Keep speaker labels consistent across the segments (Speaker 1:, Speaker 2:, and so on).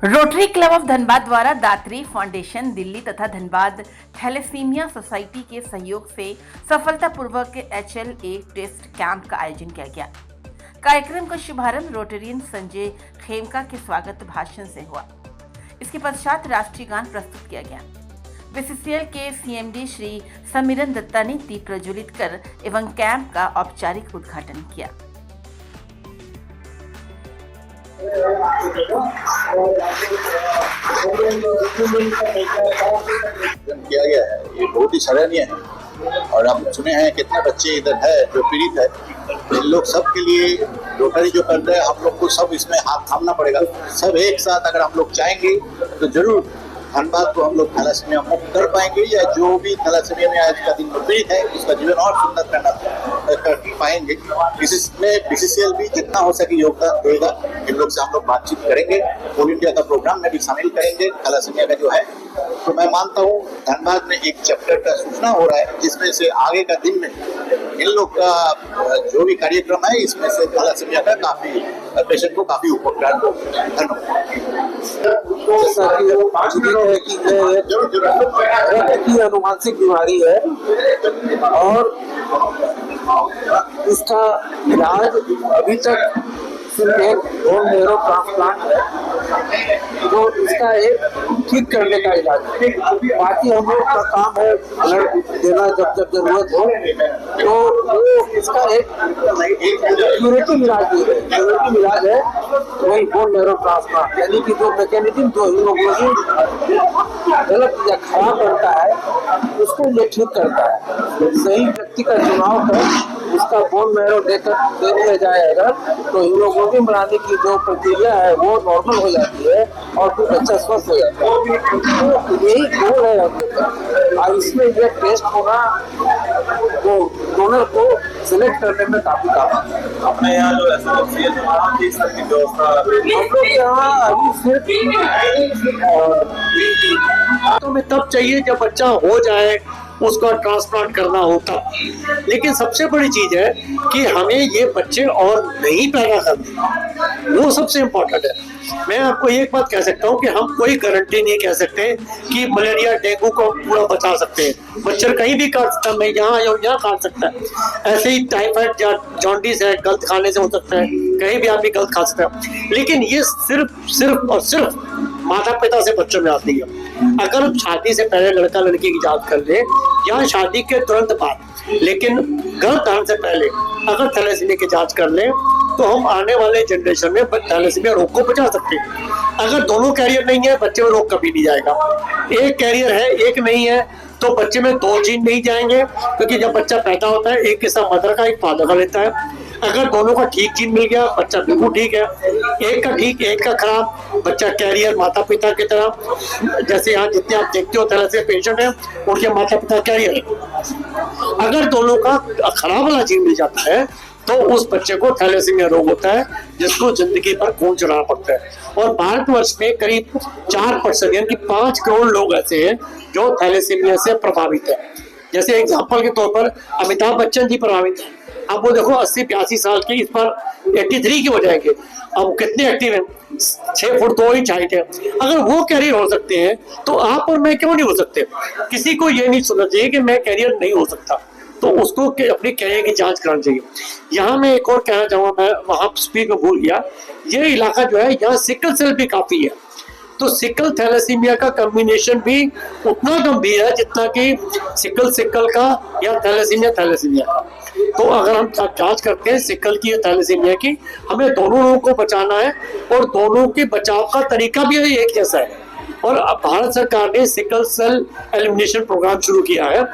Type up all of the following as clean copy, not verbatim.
Speaker 1: Rotary club of Dhanbad द्वारा दात्री foundation Delhi तथा Dhanbad thalassaemia society के सहयोग से सफलतापूर्वक HLA टेस्ट कैंप का आयोजन किया गया। कार्यक्रम का शुभारंभ रोटेरियन संजय खेमका के स्वागत भाषण से हुआ। इसके पश्चात राष्ट्रीय गान प्रस्तुत किया गया। BCCL के CMD श्री समीरन दत्ता ने दीप प्रज्वलित कर एवं कैंप का औपचारिक उद्घाटन किया।
Speaker 2: किया गया है, ये बहुत ही सराहनीय है। और हम सुने हैं कितने बच्चे इधर है जो पीड़ित है, इन लोग सब के लिए रोटरी जो कर रहे हैं, हम लोग को सब इसमें हाथ थामना पड़ेगा। सब एक साथ अगर हम लोग चाहेंगे तो जरूर धनबाद को हम लोग थैलेसीमिया मुक्त कर पाएंगे, या जो भी थैलेसीमिया में आज का दिन पीड़ित है उसका जीवन और सुंदर कर पाएंगे। इसमें BCCL भी जितना हो सके योगदान देगा। इन लोग से हम लोग बातचीत करेंगे, ऑल इंडिया का प्रोग्राम में भी शामिल करेंगे थैलेसीमिया का जो है। तो मैं मानता हूँ धनबाद में एक चैप्टर का सूचना हो रहा है, जिसमें से आगे का दिन में इन लोग का जो भी कार्यक्रम है इसमें से थैलेसीमिया का काफी पेशेंट को काफी उपकार होगा।
Speaker 3: रक्त की अनुवांशिक बीमारी है और इसका इलाज अभी तक सिर्फ एक बोन मैरो ट्रांसप्लांट है, जो इसका एक ठीक करने का इलाज है। बाकी हम लोग का काम है ब्लड देना जब जब जरूरत हो, तो वो इसका एक क्यूरेटिव इलाज है वही बोन मैरो ट्रांसप्लांट, यानी कि जो मैकेनिज्म जो हीमोग्लोबिन गलत या खराब बनता है उसको ये ठीक करता है। सही व्यक्ति का चुनाव कर उसका बोन मैरो देकर दे दिया जाएगा तो हीमोग्लोबिन बनाने की जो प्रक्रिया है वो नॉर्मल हो जाती है और फिर बच्चा स्वस्थ हो जाता है। तो यही गोल है और इसमें यह टेस्ट होना वो डोनर को सिलेक्ट करने में काफी काम है।
Speaker 4: अपने यहाँ जो SLFC है तो इस तरह की व्यवस्था
Speaker 3: हम लोग यहाँ अभी सिर्फ
Speaker 5: तो में तब चाहिए जब बच्चा हो जाए उसका ट्रांसप्लांट करना होता। लेकिन सबसे बड़ी चीज है कि हमें ये बच्चे और नहीं पैदा करने, वो सबसे इम्पोर्टेंट है। मैं आपको एक बात कह सकता हूँ कि हम कोई गारंटी नहीं कह सकते कि मलेरिया डेंगू को पूरा बचा सकते हैं। मच्छर कहीं भी काट सकता है, मैं यहाँ काट सकता है। ऐसे ही टाइफाइड या जॉन्डिस है, गलत खाने से हो सकता है, कहीं भी आदमी गलत खा सकता है। लेकिन ये सिर्फ और सिर्फ माता पिता से बच्चों में आती है। अगर हम शादी से पहले लड़का लड़की की जांच कर ले या शादी के तुरंत बाद, लेकिन गर्भधारण से पहले अगर थैलेसीमिया की जांच कर ले तो हम आने वाले जनरेशन में थैलेसीमिया रोग को बचा सकते हैं। अगर दोनों कैरियर नहीं है बच्चे में रोग कभी नहीं जाएगा। एक कैरियर है एक नहीं है तो बच्चे में दो जीन नहीं जाएंगे, क्योंकि जब बच्चा पैदा होता है एक हिस्सा मदर का एक फादर का लेता है। अगर दोनों का ठीक जीन मिल गया बच्चा बिल्कुल ठीक है, एक का ठीक एक का खराब, बच्चा कैरियर माता पिता की तरह। जैसे यहाँ जितने आप देखते हो थैलेसीमिया पेशेंट है उनके माता पिता कैरियर। अगर दोनों का खराब वाला जीन मिल जाता है तो उस बच्चे को थैलेसीमिया रोग होता है, जिसको जिंदगी भर खून चढ़ाना पड़ता है। और भारतवर्ष में करीब 4% यानी कि 5 करोड़ लोग ऐसे हैं जो थैलेसीमिया से प्रभावित है। जैसे एग्जाम्पल के तौर पर अमिताभ बच्चन जी प्रभावित है। अब वो देखो 80-82 साल के, इस पर 83 की हो जाएंगे। अब कितने एक्टिव हैं, 6 फुट 2 इंच हाइट है। अगर वो कैरियर हो सकते हैं तो आप और मैं क्यों नहीं हो सकते? किसी को ये नहीं सोचना चाहिए कि मैं कैरियर नहीं हो सकता, तो उसको अपनी कैरियर की जांच करानी चाहिए। यहाँ मैं एक और कहना चाहूँगा, मैं वहाँ स्पीक में भूल गया, ये इलाका जो है यहाँ सिकल सेल भी काफी है। तो सिकल थैलेसीमिया का कॉम्बिनेशन भी उतना गंभीर है जितना कि सिकल का या थैलेसीमिया का। तो अगर हम जांच करते हैं सिकल की या थैलेसीमिया की, हमें दोनों लोगों को बचाना है और दोनों के बचाव का तरीका भी एक जैसा है। और भारत सरकार ने सिकल सेल एलिमिनेशन प्रोग्राम शुरू किया है।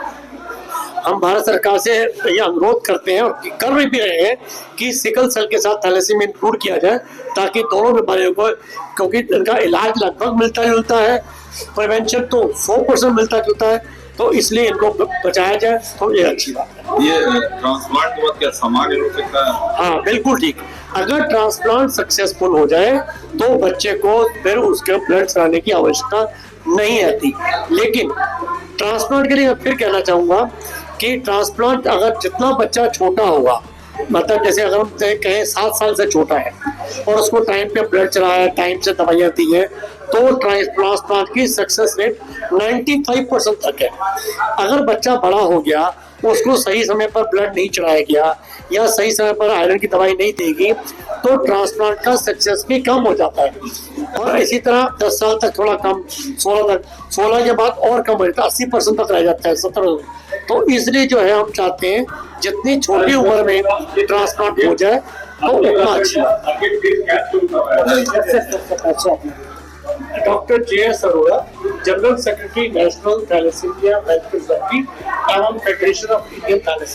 Speaker 5: हम भारत सरकार से ये अनुरोध करते हैं और कर भी रहे हैं कि सिकल सेल के साथ थैलेसीमिया इंक्लूड किया जाए, ताकि दोनों बीमारियों को, क्योंकि इनका इलाज लगभग मिलता जुलता है, प्रिवेंशन तो 100% मिलता जुलता है, तो इसलिए इनको बचाया जाए तो ये अच्छी बात है।
Speaker 4: ये ट्रांसप्लांट के बाद क्या सामान्य हो सकता है?
Speaker 5: हाँ बिल्कुल ठीक। अगर ट्रांसप्लांट सक्सेसफुल हो जाए तो बच्चे को फिर उसके ब्लड चढ़ाने की आवश्यकता नहीं आती। लेकिन ट्रांसप्लांट के लिए मैं फिर कहना चाहूँगा कि ट्रांसप्लांट अगर जितना बच्चा छोटा होगा मतलब जैसे अगर हम कहें 7 साल से छोटा है और उसको टाइम पे ब्लड चला है, टाइम से दवाइयाँ दी है, तो ट्रांसप्लांट की सक्सेस रेट 95% तक है। अगर बच्चा बड़ा हो गया, उसको सही समय पर ब्लड नहीं चढ़ाया गया या सही समय पर आयरन की दवाई नहीं देगी, तो ट्रांसप्लांट का सक्सेस भी कम हो जाता है। और इसी तरह 10 साल तक थोड़ा कम, 16 तक, 16 के बाद और कम हो जाता है, 80% तक रह जाता है, 17। तो इसलिए जो है हम चाहते हैं जितनी छोटी उम्र में ट्रांसप्लांट हो जाए तो उतना अच्छा। Doctor JS Arora, general secretary national thalassemia welfare society एवं फेडरेशन ऑफ इंडियन थैलेसीमिया।